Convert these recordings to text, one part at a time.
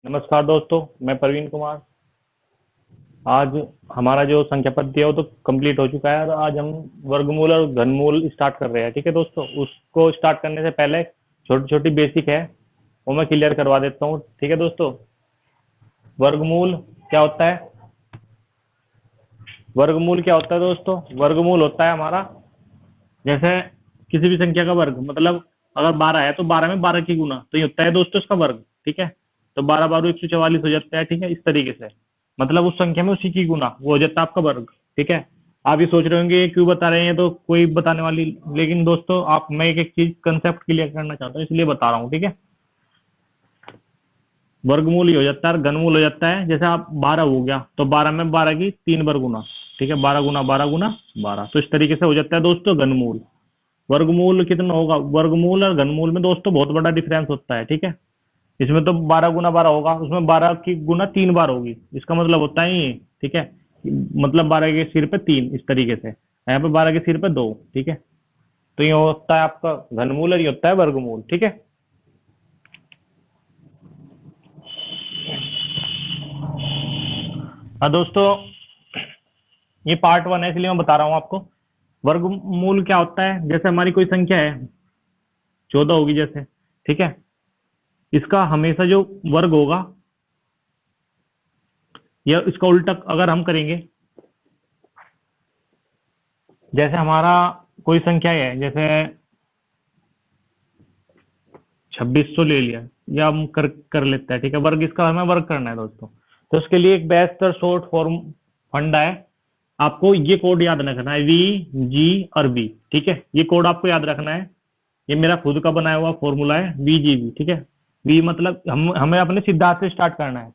नमस्कार दोस्तों, मैं प्रवीण कुमार। आज हमारा जो संख्या पद्धति है वो तो कंप्लीट हो चुका है और आज हम वर्गमूल और घनमूल स्टार्ट कर रहे हैं। ठीक है दोस्तों, उसको स्टार्ट करने से पहले छोटी छोटी बेसिक है वो मैं क्लियर करवा देता हूँ। ठीक है दोस्तों, वर्गमूल क्या होता है? वर्गमूल क्या होता है दोस्तों? वर्गमूल होता है हमारा, जैसे किसी भी संख्या का वर्ग, मतलब अगर 12 है तो 12 में 12 की गुना, तो ये होता है दोस्तों इसका वर्ग। ठीक है, तो 12 बारह 144 हो जाता है। ठीक है, इस तरीके से मतलब उस संख्या में उसी की गुना वो हो जाता है आपका वर्ग। ठीक है, आप ये सोच रहे होंगे ये क्यों बता रहे हैं, तो कोई बताने वाली, लेकिन दोस्तों आप, मैं एक एक चीज कंसेप्ट क्लियर करना चाहता हूँ इसलिए बता रहा हूँ। ठीक है, वर्गमूल ही हो जाता है और घनमूल हो जाता है, जैसे आप 12 हो गया तो 12 में 12 की 3 बार गुना। ठीक है, 12 गुना 12 गुना 12, तो इस तरीके से हो जाता है दोस्तों घनमूल। वर्गमूल कितना होगा? वर्गमूल और घनमूल में दोस्तों बहुत बड़ा डिफरेंस होता है। ठीक है, इसमें तो 12 गुना 12 होगा, उसमें 12 की गुना 3 बार होगी, इसका मतलब होता है ये। ठीक है, मतलब 12 के सिर पे 3, इस तरीके से यहाँ पे 12 के सिर पे 2। ठीक है, तो ये होता है आपका घनमूल और ये होता है वर्गमूल। ठीक है, हाँ दोस्तों, ये पार्ट वन है इसलिए मैं बता रहा हूँ आपको। वर्गमूल क्या होता है? जैसे हमारी कोई संख्या है 14 होगी जैसे, ठीक है, इसका हमेशा जो वर्ग होगा या इसका उल्टा अगर हम करेंगे, जैसे हमारा कोई संख्या है, जैसे 2600 ले लिया, या हम कर कर लेते हैं। ठीक है, वर्ग इसका हमें वर्ग करना है दोस्तों, तो उसके लिए एक बेस्ट शॉर्ट फॉर्म फंडा है। आपको ये कोड याद रखना है, वी जी और बी। ठीक है, ये कोड आपको याद रखना है। ये मेरा खुद का बनाया हुआ फॉर्मूला है, वी जी बी। ठीक है, वी मतलब हमें अपने सिद्धांत से स्टार्ट करना है।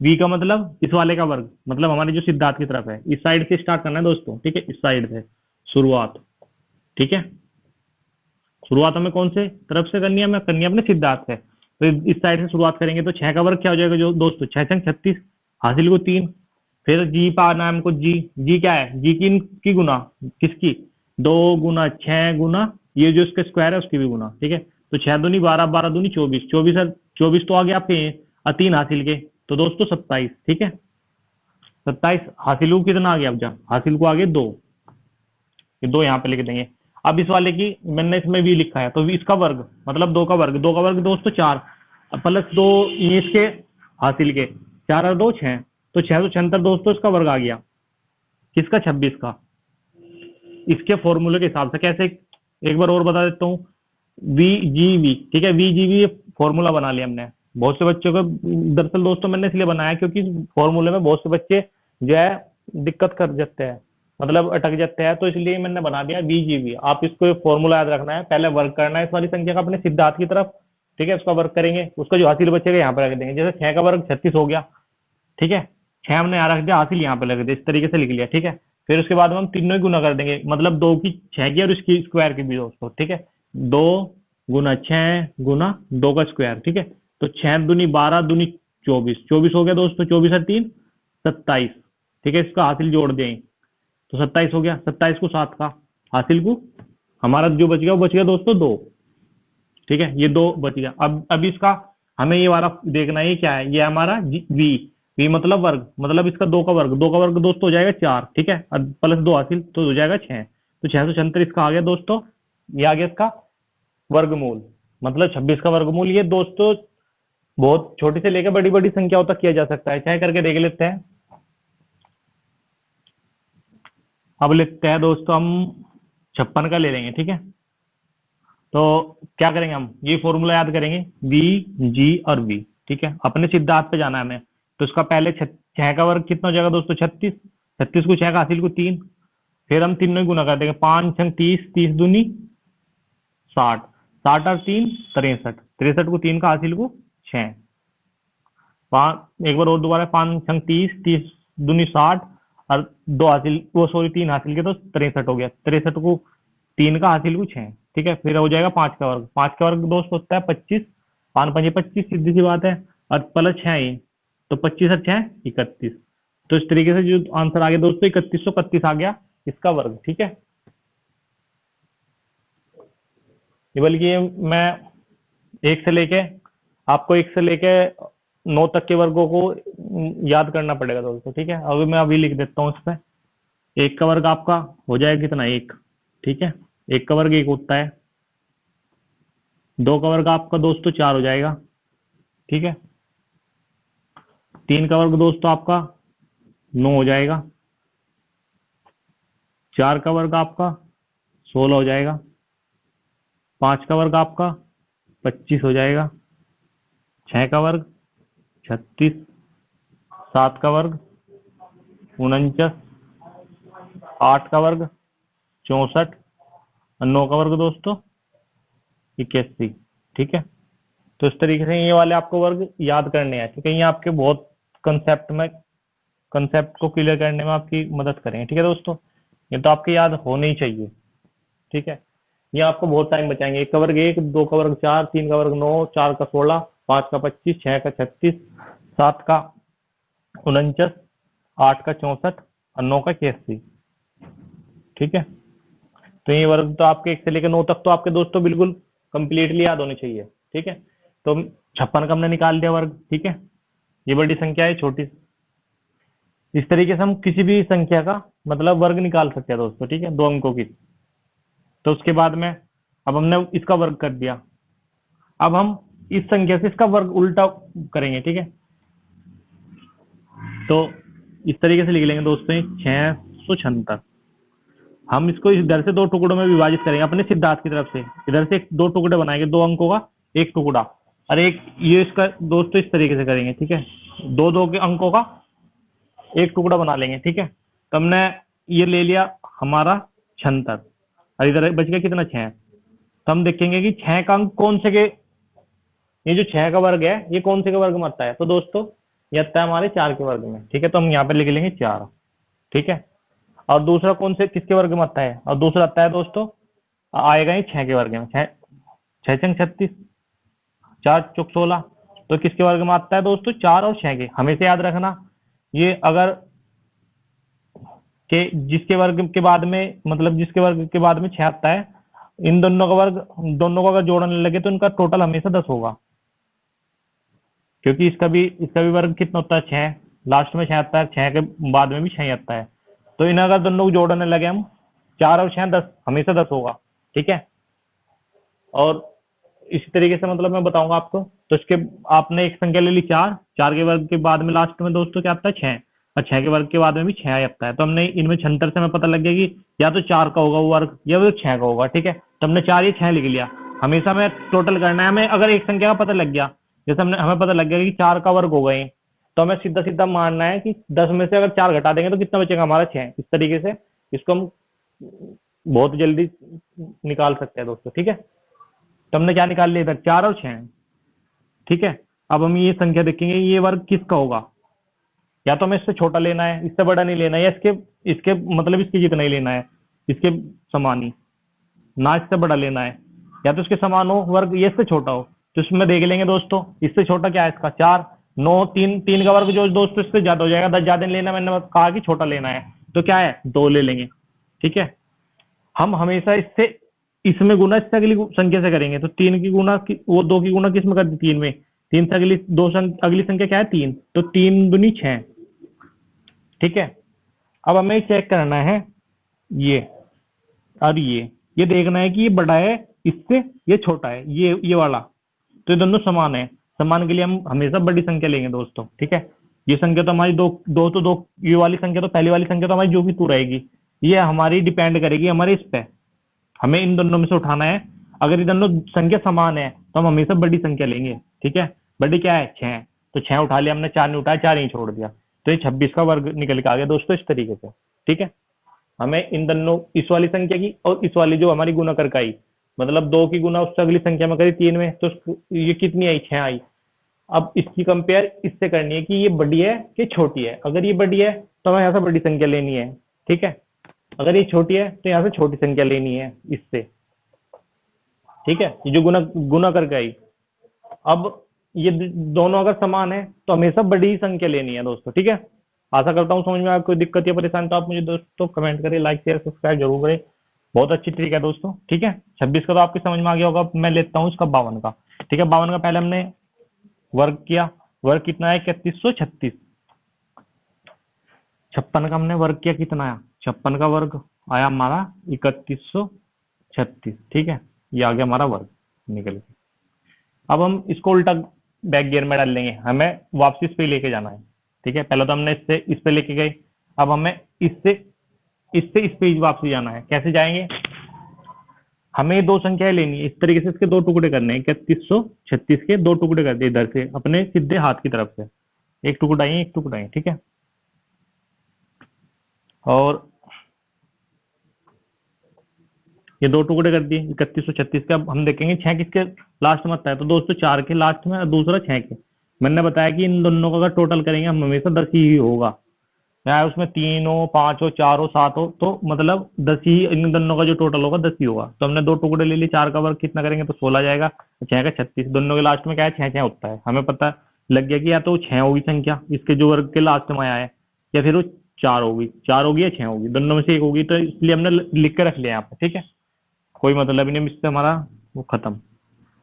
वी का मतलब इस वाले का वर्ग, मतलब हमारे जो सिद्धांत की तरफ है, इस साइड से स्टार्ट करना है दोस्तों। ठीक है, इस साइड से शुरुआत। ठीक है, शुरुआत हमें कौन से तरफ से करनी है? हमें करनी है अपने सिद्धांत से। तो इस साइड से शुरुआत करेंगे तो 6 का वर्ग क्या हो जाएगा जो दोस्तों? 6 छंग 36, हासिल को 3। फिर जी पाना है हमको, जी जी क्या है? जी की गुना, किसकी? 2 गुना 6 गुना ये जो इसका स्क्वायर है उसकी भी गुना। ठीक है, तो 6 दूनी 12, 12 दूनी 24, 24 है, 24 तो आगे आपके और 3 हासिल के, तो दोस्तों 27। ठीक है, 27 हासिल को कितना आ गया? अब जा हासिल को आगे 2, ये 2 यहाँ पे लिख देंगे। अब इस वाले की मैंने इसमें भी लिखा है, तो इसका वर्ग मतलब 2 का वर्ग, 2 का वर्ग दोस्तों 4, प्लस 2 ये इसके हासिल के, 4 और 2 6, तो 676 दोस्तों इसका वर्ग आ गया। किसका? 26 का। इसके फॉर्मूले के हिसाब से कैसे, एक बार और बता देता हूँ। वी जी वी, ठीक है, वी जी वी फॉर्मूला बना लिया हमने। बहुत से बच्चों को, दरअसल दोस्तों मैंने इसलिए बनाया क्योंकि फॉर्मूले में बहुत से बच्चे जो है दिक्कत कर जाते हैं, मतलब अटक जाते हैं, तो इसलिए मैंने बना दिया वी जी वी। आप इसको फॉर्मूला याद रखना है, पहले वर्क करना है इस वाली संख्या का अपने सिद्धांत की तरफ। ठीक है, उसका वर्क करेंगे, उसका जो हासिल बचेगा यहाँ पे रख देंगे। जैसे 6 का वर्ग 36 हो गया। ठीक है, 6 हमने यहाँ रख दिया, हासिल यहाँ पे लग दिया, इस तरीके से लिख लिया। ठीक है, फिर उसके बाद हम तीनों ही गुना कर देंगे, मतलब 2 की 6 की और इसकी स्क्वायर की भी दोस्तों। ठीक है, 2 गुना 6 गुना 2 का स्क्वायर। ठीक है, तो 6 दूनी 12 दूनी 24, 24 हो गया दोस्तों, 24 और 3 27। ठीक है, इसका हासिल जोड़ दें तो 27 हो गया। 27 को 7 का हासिल को हमारा जो बच गया वो बच गया दोस्तों 2। ठीक है, ये 2 बच गया। अब इसका हमें ये वाला देखना है, ये क्या है? ये हमारा वी। वी मतलब वर्ग, मतलब इसका 2 का वर्ग, 2 का वर्ग दोस्तों हो जाएगा 4। ठीक है, और प्लस 2 हासिल तो हो जाएगा 6, तो 676 इसका आ गया दोस्तों। ये आ गया इसका वर्गमूल, मतलब 26 का वर्गमूल। ये दोस्तों बहुत छोटी से लेकर बड़ी बड़ी संख्याओं तक किया जा सकता है, चाहे करके देख लेते हैं। अब लिखते हैं दोस्तों हम 56 का ले लेंगे। ठीक है, तो क्या करेंगे? हम ये फॉर्मूला याद करेंगे, वी जी और वी। ठीक है, अपने सिद्धांत पे जाना है हमें, तो इसका पहले 6 का वर्ग कितना हो जाएगा दोस्तों? 36। 36 को 6 का हासिल को 3, फिर हम तीनों ही गुना कर देंगे, 5 छंग 30, 30 दूनी 60, 60 और 3 63, 63 को 3 का हासिल को 6, पाँच एक बार और दोबारा, 5 छंग 30, 30 दूनी 60 और 2 हासिल, वो सॉरी 3 हासिल के, तो 63 हो गया। 63 को 3 का हासिल को 6। ठीक है, फिर हो जाएगा 5 का वर्ग। 5 का वर्ग दोस्त होता है 25, 5 पंजे 25, सीधी सी बात है, और प्लस 6 ये, तो 25 और 6 31। तो इस तरीके से जो आंसर आ गया दोस्तों 3131 आ गया इसका वर्ग। ठीक है, ये बल्कि मैं एक से लेके आपको एक से लेके 9 तक के वर्गों को याद करना पड़ेगा दोस्तों, ठीक है। अभी मैं अभी लिख देता हूँ इस पे। एक का वर्ग आपका हो जाएगा कितना, एक, ठीक है। एक का वर्ग एक होता है। दो का वर्ग आपका दोस्तों 4 हो जाएगा, ठीक है। तीन का वर्ग दोस्तों आपका 9 हो जाएगा। चार का वर्ग आपका 16 हो जाएगा। पांच का वर्ग आपका 25 हो जाएगा। छह का वर्ग 36। सात का वर्ग 49। आठ का वर्ग 64। और नौ का वर्ग दोस्तों 81, ठीक है। तो इस तरीके से ये वाले आपको वर्ग याद करने हैं, ठीक है। ये आपके बहुत कंसेप्ट को क्लियर करने में आपकी मदद करेंगे, ठीक है दोस्तों। ये तो आपके याद होने ही चाहिए, ठीक है। ये आपको बहुत टाइम बचाएंगे। एक का वर्ग एक, दो का वर्ग चार, तीन का वर्ग 9, चार का 16, पांच का 25, छह का 36, सात का 49, आठ का 64 और नौ का 81, ठीक है। तो ये वर्ग तो आपके 1 से लेकर 9 तक तो आपके दोस्तों बिल्कुल कंप्लीटली याद होने चाहिए, ठीक है। तो 56 का हमने निकाल दिया वर्ग, ठीक है। ये बड़ी संख्या है, छोटी। इस तरीके से हम किसी भी संख्या का मतलब वर्ग निकाल सकते हैं दोस्तों, ठीक है, 2 अंकों की। तो उसके बाद में अब हमने इसका वर्ग कर दिया। अब हम इस संख्या से इसका वर्ग उल्टा करेंगे, ठीक है। तो इस तरीके से लिख लेंगे दोस्तों 676। हम इसको इधर से 2 टुकड़ों में विभाजित करेंगे अपने सिद्धांत की तरफ से। इधर से 2 टुकड़े बनाएंगे, 2 अंकों का एक टुकड़ा, और एक ये इसका दोस्तों इस तरीके से करेंगे, ठीक है। 2 के अंकों का एक टुकड़ा बना लेंगे, ठीक है। तो हमने ये ले लिया हमारा 76, और इधर बच गया कितना, 6। तो हम देखेंगे कि 6 का अंक कौन से के, ये जो 6 का वर्ग है ये कौन से के वर्ग में आता है। तो दोस्तों ये आता है हमारे 4 के वर्ग में, ठीक है। तो हम यहाँ पे लिख लेंगे 4, ठीक है। और दूसरा कौन से किसके वर्ग में आता है, और दूसरा आता है दोस्तों आएगा ये 6 के वर्ग में। 6 6 छंग 36, 4 चौक 16। तो किसके वर्ग में आता है दोस्तों, 4 और 6 के। हमेशा याद रखना, ये अगर के जिसके वर्ग के बाद में मतलब जिसके वर्ग के बाद में 6 आता है, इन दोनों का वर्ग, दोनों को अगर जोड़ने लगे तो इनका टोटल हमेशा 10 होगा, क्योंकि इसका भी वर्ग कितना होता है, 6। लास्ट में 6 आता है, 6 के बाद में भी 6 आता है। तो इन अगर दोनों को जोड़ने लगे हम, 4 और 6 10, हमेशा 10 होगा, ठीक है। और इसी तरीके से मतलब मैं बताऊंगा आपको। तो इसके आपने एक संख्या ले ली 4, 4 के वर्ग के बाद में लास्ट में दोस्तों क्या आता है, 6, और 6 के वर्ग के बाद में भी 6 आता है। तो हमने इनमें 76 से हमें पता लग गया कि या तो 4 का होगा वो वर्ग या वो 6 का होगा, ठीक है। तो हमने 4 या 6 लिख लिया। हमेशा हमें टोटल करना है। हमें अगर एक संख्या का पता लग गया, जैसे हमें पता लग गया कि 4 का वर्ग होगा ये, तो हमें सीधा सीधा मानना है कि 10 में से अगर 4 घटा देंगे तो कितना बचेगा हमारा, 6। इस तरीके से इसको हम बहुत जल्दी निकाल सकते हैं दोस्तों, ठीक है। तो हमने क्या निकाल लिया इधर, 4 और 6, ठीक है। अब हम ये संख्या देखेंगे ये वर्ग किसका होगा। या तो हमें इससे छोटा लेना है, इससे बड़ा नहीं लेना है, या इसके इसके मतलब इसके जितना ही लेना है, इसके समान ही, ना इससे बड़ा लेना है। या तो इसके समान हो वर्ग, ये इससे छोटा हो। तो इसमें देख लेंगे दोस्तों, इससे छोटा क्या है इसका, 4, 9, 3, 3 का वर्ग जो दोस्तों इससे ज्यादा हो जाएगा, 10 ज्यादा नहीं लेना, मैंने कहा कि छोटा लेना है। तो क्या है, 2 ले लेंगे, ठीक है। हम हमेशा इससे इसमें गुना इससे अगली संख्या से करेंगे। तो 3 की गुना वो 2 की गुना किस में कर दी, 3 में। 3 से अगली अगली संख्या क्या है, 3। तो 3 दूनी 6, ठीक है। अब हमें चेक करना है ये और ये देखना है कि ये बड़ा है इससे, ये छोटा है ये वाला। तो ये दोनों समान है। समान के लिए हम हमेशा बड़ी संख्या लेंगे दोस्तों, ठीक है। ये संख्या तो हमारी दो, ये वाली संख्या तो पहली वाली संख्या तो हमारी जो भी तू रहेगी, ये हमारी डिपेंड करेगी हमारे इस पे। हमें इन दोनों में से उठाना है। अगर ये दोनों संख्या समान है तो हम हमेशा बड़ी संख्या लेंगे, ठीक है। बड़ी क्या है, 6। तो 6 उठा लिया हमने, 4 नहीं उठाया, 4 ही छोड़ दिया। तो ये 26 का वर्ग निकल के आ गया दोस्तों, इस तरीके से, ठीक है। हमें इन दोनों, इस वाली संख्या की और इस वाली जो हमारी गुना करके आई, मतलब 2 की गुना उससे अगली संख्या में करी 3 में, तो ये कितनी आई, 6 आई। अब इसकी कंपेयर इससे करनी है कि ये बड़ी है कि छोटी है। अगर ये बड़ी है तो हमें यहाँ से बड़ी संख्या लेनी है, ठीक है। अगर ये छोटी है तो यहाँ से छोटी संख्या लेनी है इससे, ठीक है। ये जो गुना गुना करके आई। अब ये दोनों अगर समान है तो हमेशा बड़ी ही संख्या लेनी है दोस्तों, ठीक है। आशा करता हूँ समझ में आपको कोई दिक्कत या परेशानी तो आप मुझे दोस्तों कमेंट करें, लाइक शेयर सब्सक्राइब जरूर करें। बहुत अच्छी ट्रिक है दोस्तों, ठीक है। 26 का तो आपकी समझ में आ गया होगा। मैं लेता हूँ इसका 52 का, ठीक है। 52 का पहले हमने वर्ग किया, वर्ग कितना है 3136। 56 का हमने वर्ग किया, कितना आया 56 का वर्ग आया हमारा 3136। ठीक है, ये आ गया हमारा वर्ग निकल के। अब हम इसको उल्टा बैक गियर में डाल लेंगे, हमें वापसी इस पे लेके जाना है। ठीक है, पहले तो हमने इससे इस पे लेके गए, अब हमें इससे इस पे वापसी जाना है। कैसे जाएंगे, हमें दो संख्याएं लेनी है, इस तरीके से इसके दो टुकड़े करने हैं। 3136 के दो टुकड़े कर दिए इधर से अपने सीधे हाथ की तरफ से, एक टुकड़ा ही एक टुकड़ा ही। ठीक है, और ये दो टुकड़े कर दिए 3136 के। अब हम देखेंगे 6 किसके लास्ट में आता है, तो दोस्तों 4 के लास्ट में और दूसरा 6 के। मैंने बताया कि इन दोनों का अगर टोटल करेंगे हम हमेशा 10 ही होगा, चाहे उसमें 3 हो 5 हो 4 हो 7 हो, तो मतलब 10 ही, इन दोनों का जो टोटल होगा 10 ही होगा। तो हमने दो टुकड़े ले लिए, 4 का वर्ग कितना करेंगे तो 16 जाएगा, 6 का 36। दोनों के लास्ट में क्या है 6 होता है। हमें पता लग गया कि या तो 6 होगी संख्या इसके जो वर्ग के लास्ट में आया है, या फिर वो 4 होगी या 6 होगी, दोनों में से एक होगी। तो इसलिए हमने लिख के रख लिया यहाँ पे। ठीक है, कोई मतलब नहीं, इससे हमारा वो खत्म।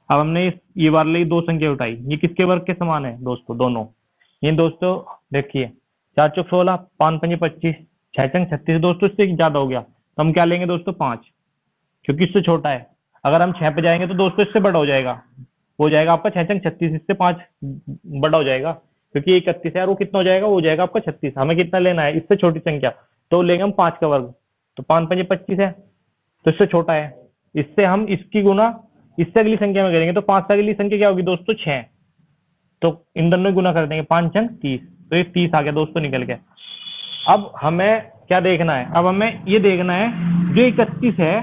अब हमने ये वाली दो संख्या उठाई, ये किसके वर्ग के समान है दोस्तों, दोनों। ये दोस्तों देखिए 4 चौक 16, 5 पंजे 25, 6 चंग 36 दोस्तों, इससे ज्यादा हो गया तो हम क्या लेंगे दोस्तों 5, क्योंकि इससे छोटा है। अगर हम 6 पे जाएंगे तो दोस्तों इससे बड़ा हो जाएगा, हो जाएगा आपका 6 चंग 36, इससे 5 बड़ा हो जाएगा, क्योंकि ये 31 है और वो कितना हो जाएगा, वो हो जाएगा आपका 36। हमें कितना लेना है, इससे छोटी संख्या, तो लेंगे हम 5 का वर्ग। तो 5 पंजे 25 है, तो इससे छोटा है, इससे हम इसकी गुना इससे अगली संख्या में करेंगे, तो 5 से अगली संख्या क्या होगी दोस्तों 6, तो इन दोनों में गुना कर देंगे, 5 चंग 30, तो ये 30 आ गया दोस्तों निकल के। अब हमें क्या देखना है, अब हमें ये देखना है जो 31 है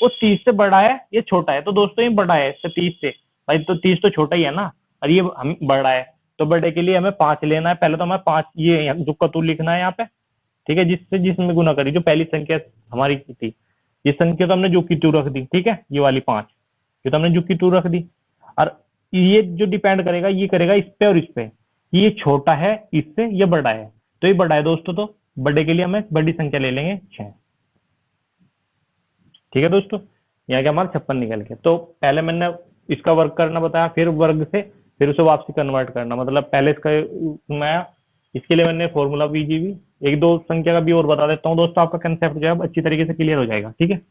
वो 30 से बड़ा है ये छोटा है। तो दोस्तों ये बड़ा है इससे 30 से, भाई तो 30 तो छोटा ही है ना, और ये हम बड़ा है, तो बड़े के लिए हमें 5 लेना है। पहले तो हमें 5 ये जो कतु लिखना है यहाँ पे। ठीक है, जिससे जिसमें गुना करी, जो पहली संख्या हमारी की थी, ये संख्या तो हमने जो की 2 रख दी। ठीक है, ये वाली 5 ये तो हमने जो की 2 रख दी, और ये जो डिपेंड करेगा ये करेगा इस पे और इस पे, ये छोटा है इससे, ये बड़ा है, तो ये बड़ा है दोस्तों, तो बड़े के लिए हमें बड़ी संख्या ले लेंगे 6। ठीक है दोस्तों, यहाँ क्या हमारा 56 निकल के। तो पहले मैंने इसका वर्ग करना बताया, फिर वर्ग से फिर उसे वापसी कन्वर्ट करना, मतलब पहले इसका मैं इसके लिए मैंने फॉर्मूला बीजीबी, एक दो संख्या का भी और बता देता हूँ दोस्तों, आपका कंसेप्ट जो है अच्छी तरीके से क्लियर हो जाएगा। ठीक है,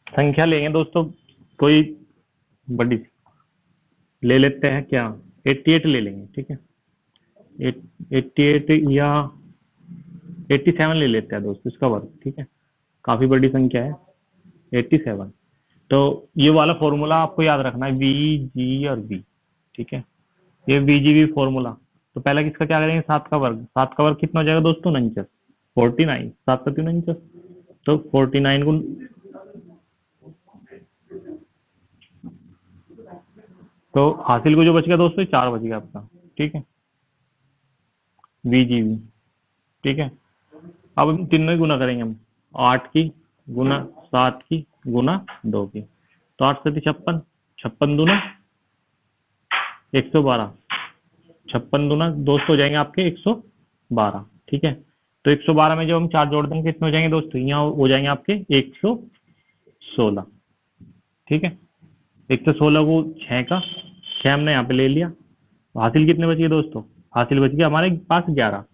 संख्या लेंगे दोस्तों कोई बड़ी ले लेते हैं, क्या 88 ले लेंगे। ठीक है, 88 या 87 ले लेते हैं दोस्तों इसका वर्ग। ठीक है, काफी बड़ी संख्या है 87। तो ये वाला फॉर्मूला आपको याद रखना है, वी जी और वी। ठीक है, ये वी जी वी फॉर्मूला। तो पहला किसका क्या करेंगे, 7 का वर्ग। 7 का वर्ग कितना हो जाएगा दोस्तों 49, 49, 7 का 49, तो 49 को तो हासिल को जो बच गया दोस्तों 4 बच गया आपका। ठीक है, वी जी वी। ठीक है, अब हम तीनों ही गुना करेंगे हम, 8 की गुना 7 की गुना 2 की, तो 8 सती 56, 56 दूना 112, 56 दूना दोस्तों हो जाएंगे आपके 112। ठीक है, तो 112 में जब हम 4 जोड़ देंगे कितने हो जाएंगे दोस्तों, यहाँ हो जाएंगे आपके 116। ठीक है, 116 को 6 का 6 हमने यहाँ पे ले लिया, तो हासिल कितने बच गए दोस्तों, हासिल बच गया हमारे पास 11,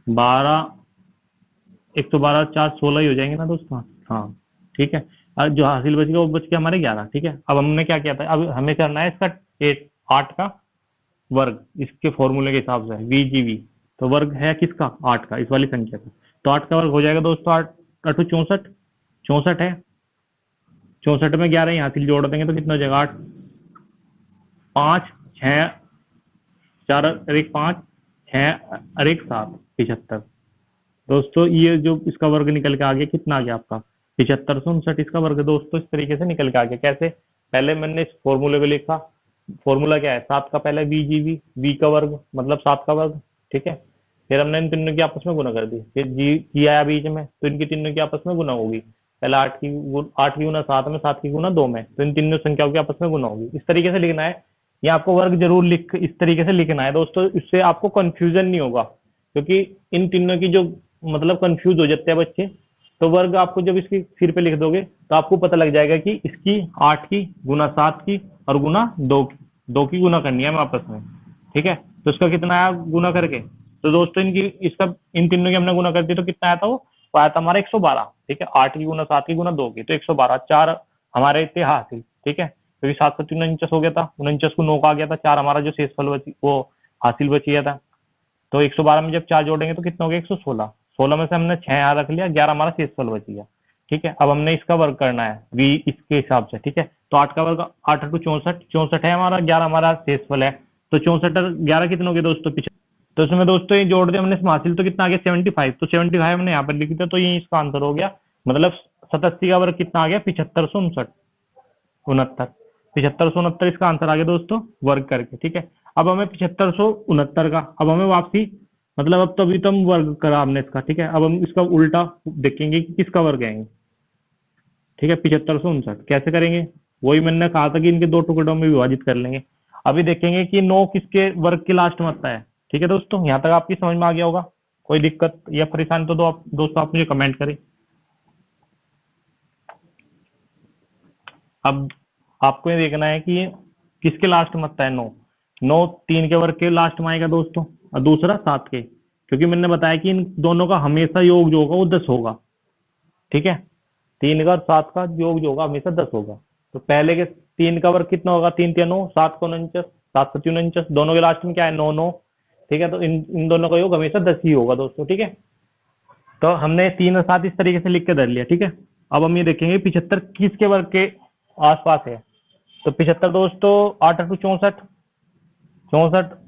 12, 112 4 16 ही हो जाएंगे ना दोस्तों। हाँ ठीक है, और जो हासिल बच गया वो बच गया हमारे 11। ठीक है, अब हमने क्या किया था, अब हमें करना है इसका 8 का वर्ग, इसके फॉर्मूले के हिसाब से वी जी वी। तो वर्ग है किसका 8 का, इस वाली संख्या का, तो 8 का वर्ग हो जाएगा दोस्तों 8 8 64, 64 है, 64 में 11 यहाँ हासिल जोड़ देंगे तो कितना हो जाएगा 8, 5 6 4 और 1 5 6 और 1 7, 75 दोस्तों। ये जो इसका वर्ग निकल के आ गया कितना आ गया आपका 7559 इसका वर्ग दोस्तों। इस तरीके से निकल के आ गया। कैसे, पहले मैंने इस फॉर्मूले को लिखा, फॉर्मूला क्या है 7 का पहले वी जी वी, वी का वर्ग मतलब 7 का वर्ग। ठीक है, फिर हमने इन तीनों की आपस में गुना कर दी, फिर जी आया बीच में, तो इनकी तीनों की आपस में गुना होगी। पहले 8 की गुना 7 में, 7 की गुना 2 में, तो इन तीनों संख्याओं की आपस में गुना होगी। इस तरीके से लिखना है, ये आपको वर्ग जरूर लिख इस तरीके से लिखना है दोस्तों, इससे आपको कंफ्यूजन नहीं होगा, क्योंकि इन तीनों की जो मतलब कंफ्यूज हो जाते हैं बच्चे, तो वर्ग आपको जब इसकी सिर पे लिख दोगे तो आपको पता लग जाएगा कि इसकी 8 की गुना 7 की और गुना 2 की गुना करनी है हमें आपस में। ठीक है, तो इसका कितना आया गुना करके, तो दोस्तों इनकी इसका इन तीनों की हमने गुना कर दी तो कितना आया था वो आया था हमारा 112। ठीक है, 8 की गुना 7 की गुना 2 की, तो 112, 4 हमारे थे हासिल। ठीक है, क्योंकि 7 7 49 हो गया था, 49 को 9 का आ गया था, 4 हमारा जो शेषफल बची वो हासिल बच गया था। तो 112 में जब 4 जोड़ेंगे तो कितना हो गया 116। 16 में से हमने 6 यहाँ रख लिया, 11 हमारा शेषफल बच गया। ठीक है, अब हमने इसका वर्ग करना है v इसके हिसाब से। ठीक है, तो 8 का वर्ग 8 8 64, 64 है हमारा, 11 हमारा शेषफल है। तो 64 और 11 कितने हो गए दोस्तों, तो इसमें दोस्तों ये जोड़ दिया हमने इसमें हासिल, तो कितना आ गया 75। तो 75 हमने यहाँ पर लिख दिया, तो ये इसका आंसर हो गया। मतलब 87 का वर्ग कितना आ गया 7569 उनहत्तर। 7569 इसका आंसर आ गया दोस्तों वर्ग करके। ठीक है, अब हमें 7569 का अब हमें वापसी, मतलब अब तो अभी तो हम वर्ग करा हमने इसका। ठीक है, अब हम इसका उल्टा देखेंगे कि किसका वर्ग आएंगे। ठीक है, 7569 कैसे करेंगे, वही मैंने कहा था कि इनके दो टुकड़ों में विभाजित कर लेंगे। अभी देखेंगे कि 9 किसके वर्ग की लास्ट में आता है। ठीक है दोस्तों, यहाँ तक आपकी समझ में आ गया होगा। कोई दिक्कत या परेशानी तो दो आप दोस्तों आप मुझे कमेंट करें। अब आपको ये देखना है कि ये किसके लास्ट में आता है। 9 9 3 के वर्ग के लास्ट में आएगा दोस्तों, और दूसरा 7 के, क्योंकि मैंने बताया कि इन दोनों का हमेशा योग जो होगा वो 10 होगा। ठीक है, 3 का और 7 का योग जो होगा हमेशा 10 होगा। तो पहले के 3 का वर्ग कितना होगा, 3 3 9, 7 को 49, 7 7 49, दोनों के लास्ट में क्या है 9 9। ठीक है, तो इन दोनों का योग हमेशा 10 ही होगा दोस्तों। ठीक है, तो हमने 3 और 7 इस तरीके से लिख के धर लिया। ठीक है, अब हम ये देखेंगे 75 किसके वर्ग के आसपास है। तो 75 दोस्तों 8 8 64, 64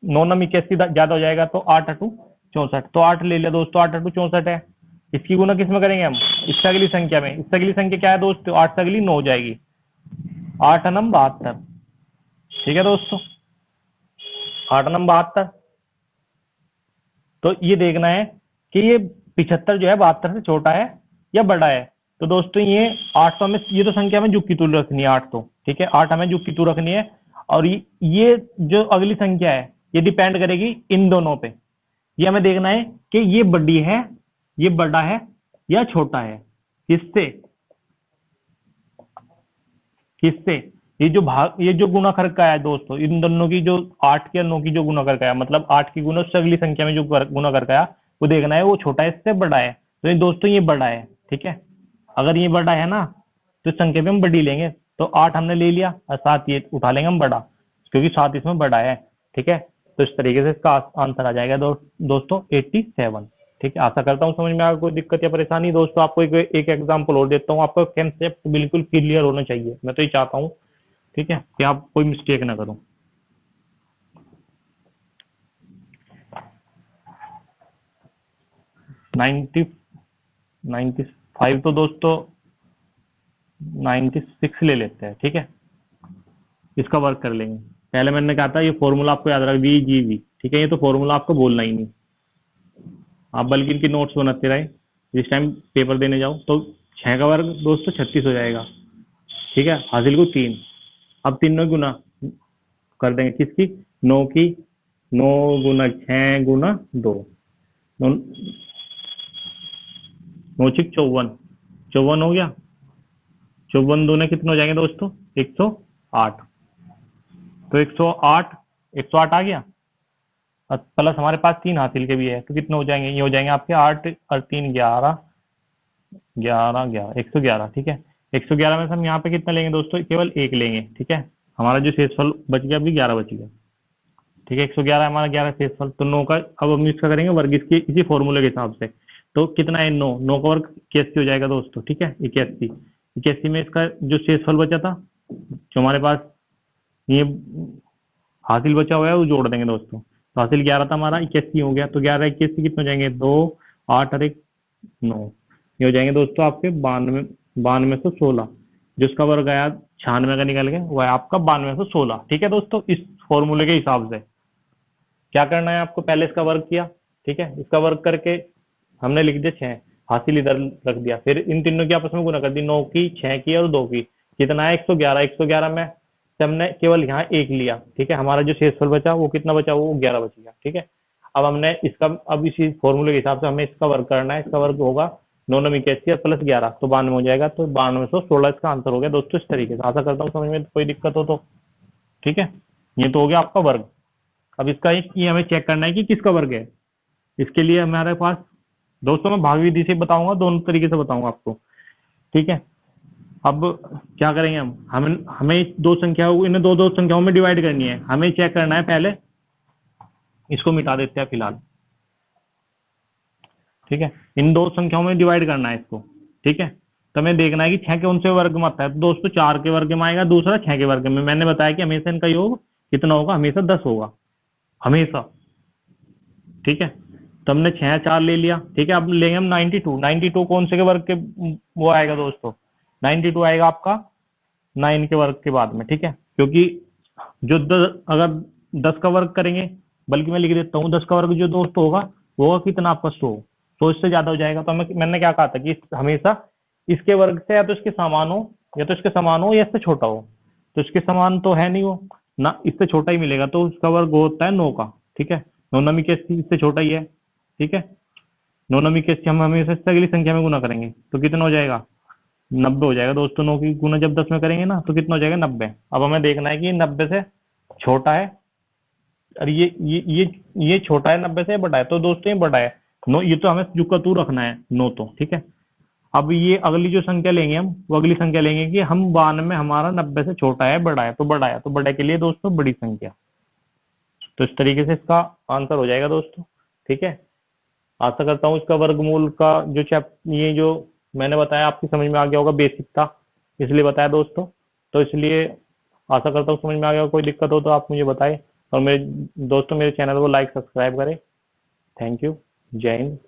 9 9 81 ज्यादा हो जाएगा, तो 8 8 64, तो 8 ले लिया दोस्तों, 8 8 64 है। इसकी गुना किस में करेंगे हम, इससे अगली संख्या में। इससे अगली संख्या क्या है दोस्तों, 8 से अगली 9 हो जाएगी, 8 नम 72। ठीक है दोस्तों, 8 नम 72। तो ये देखना है कि ये 75 जो है 72 से छोटा है या बड़ा है। तो दोस्तों ये 800 में, ये तो संख्या में जुग की तुल्य रखनी है 8 तो। ठीक है, 8 हमें जुग की तुल्य रखनी है, और ये जो अगली संख्या है ये डिपेंड करेगी इन दोनों पे। ये हमें देखना है कि ये बड़ी है, ये बड़ा है या छोटा है, किससे किससे। ये जो गुना कर का है दोस्तों, इन दोनों की जो 8 की और 9 की जो गुना कर का है, मतलब 8 की गुना उससे अगली संख्या में जो गुना कर का है वो देखना है वो छोटा है इससे बड़ा है। तो ये दोस्तों ये बड़ा है। ठीक है, अगर ये बड़ा है ना तो इस संख्या पे हम बड़ी लेंगे, तो 8 हमने ले लिया और 7 ये उठा लेंगे हम बड़ा, क्योंकि 7 इसमें बड़ा है। ठीक है, तो इस तरीके से इसका आंसर आ जाएगा दोस्तों 87। ठीक है, आशा करता हूँ समझ में आया। कोई दिक्कत या परेशानी दोस्तों, आपको एक एग्जाम्पल और देता हूँ, आपका कंसेप्ट बिल्कुल क्लियर होना चाहिए, मैं तो ये चाहता हूँ। ठीक है, कि आप कोई मिस्टेक ना करो। नाइन्टी 95 तो दोस्तों 96 ले लेते हैं। ठीक है, इसका वर्क कर लेंगे। पहले मैंने कहा था ये फॉर्मूला आपको याद रख वी जी वी। ठीक है, ये तो फॉर्मूला आपको बोलना ही नहीं, आप बल्कि इनकी नोट्स बनाते रहे जिस टाइम पेपर देने जाओ। तो 6 का वर्ग दोस्तों 36 हो जाएगा। ठीक है, हासिल को 3, अब तीनों गुना कर देंगे किसकी, 9 की, 9 गुना 6 गुना 2, 9 6 54, 54 हो गया। 54 दूने कितने हो जाएंगे दोस्तों 108। तो 108 108 आ गया, और प्लस हमारे पास 3 हासिल के भी है, तो कितने हो जाएंगे, ये हो जाएंगे आपके 8 और 3 11, 11 11 111। ठीक है, 111 में से हम यहाँ पे कितना लेंगे दोस्तों, केवल 1 लेंगे। ठीक है, हमारा जो शेषफल बच गया अभी 11 बच गया। ठीक है, 111 हमारा 11 शेषफल, तो 9 का अब हम इसका करेंगे वर्ग इसके इसी फॉर्मूले के हिसाब से। तो कितना है 9, 9 का वर्ग 81 हो जाएगा दोस्तों। ठीक है, 81, 81 में इसका जो शेषफल बचा था जो हमारे पास ये हासिल बचा हुआ है वो जोड़ देंगे दोस्तों। तो हासिल 11 था हमारा, 81 हो गया, तो 11 81 कितने हो जाएंगे 2 8 और 1 9, ये हो जाएंगे दोस्तों आपके 9216। जिसका वर्ग आया 96 का निकल गया, वह आपका 9216। ठीक है दोस्तों, इस फॉर्मूले के हिसाब से क्या करना है आपको, पहले इसका वर्ग किया। ठीक है, इसका वर्ग करके हमने लिख दिया 6, हासिल इधर रख दिया, फिर इन तीनों की आपस में गुना कर दी, 9 की 6 की और 2 की, कितना है 111। 111 में से हमने केवल यहाँ 1 लिया। ठीक है, हमारा जो शेषफल बचा वो कितना बचा, वो 11 बच गया। ठीक है, अब हमने इसका अब इसी फॉर्मूले के हिसाब से हमें इसका वर्ग करना है। इसका वर्ग होगा 9 9 81 प्लस 11 तो 92 हो जाएगा। तो 9216 इसका आंसर हो गया दोस्तों। इस तरीके से आशा करता हूँ समझ में कोई दिक्कत हो तो। ठीक है, ये तो हो गया आपका वर्ग। अब इसका ये हमें चेक करना है कि किसका वर्ग है। इसके लिए हमारे पास दोस्तों मैं भाग विधि से बताऊंगा, दोनों तरीके से बताऊंगा आपको। ठीक है, अब क्या करेंगे हम, हमें दो संख्याओं, इन्हें दो दो संख्याओं में डिवाइड करनी है। हमें चेक करना है, पहले इसको मिटा देते हैं फिलहाल। ठीक है, इन दो संख्याओं में डिवाइड करना है इसको। ठीक है, तो हमें देखना है कि 6 कौन से वर्ग में आता है। तो दोस्तों 4 के वर्ग में आएगा, दूसरा 6 के वर्ग में। मैंने बताया कि हमेशा इनका योग कितना होगा, हमेशा 10 होगा, हमेशा। ठीक है, तो हमने 6 4 ले लिया। ठीक है, अब लेंगे हम 92। 92 कौन से के वर्ग के वो आएगा दोस्तों, 92 आएगा आपका 9 के वर्ग के बाद में। ठीक है, क्योंकि जो अगर 10 का वर्ग करेंगे, बल्कि मैं लिख देता हूँ 10 का वर्ग जो दोस्तों होगा वो होगा कितना आपका 100। तो इससे ज्यादा हो जाएगा। तो मैंने क्या कहा था कि हमेशा इसके वर्ग से या तो इसके समान हो, या तो इसके समान हो या इससे छोटा हो। तो इसके समान तो है नहीं वो ना, इससे छोटा ही मिलेगा। तो उसका वर्ग होता है 9 का। ठीक है, 9 9 के इससे छोटा ही है। ठीक है, 9 9 के हम हमेशा इससे अगली संख्या में गुना करेंगे तो कितना हो जाएगा, 90 हो जाएगा दोस्तों। 9 की गुना जब 10 में करेंगे ना तो कितना हो जाएगा, 90। अब हमें देखना है कि 90 से छोटा है, और ये छोटा है 90 से, बड़ा है। तो दोस्तों ये बड़ा है 9, ये तो हमें जू का तू रखना है 9 तो। ठीक है, अब ये अगली जो संख्या लेंगे हम, वो अगली संख्या लेंगे कि हम 92 में हमारा 90 से छोटा है, बड़ा है। तो बड़ा है, तो बड़े के लिए दोस्तों बड़ी संख्या। तो इस तरीके से इसका आंसर हो जाएगा दोस्तों। ठीक है, आशा करता हूँ इसका वर्गमूल का जो ये जो मैंने बताया आपकी समझ में आ गया होगा, बेसिक था इसलिए बताया दोस्तों। तो इसलिए आशा करता हूँ समझ में आ गया। कोई दिक्कत हो तो आप मुझे बताएं, और मेरे दोस्तों मेरे चैनल को लाइक सब्सक्राइब करें। थैंक यू, जय हिंद।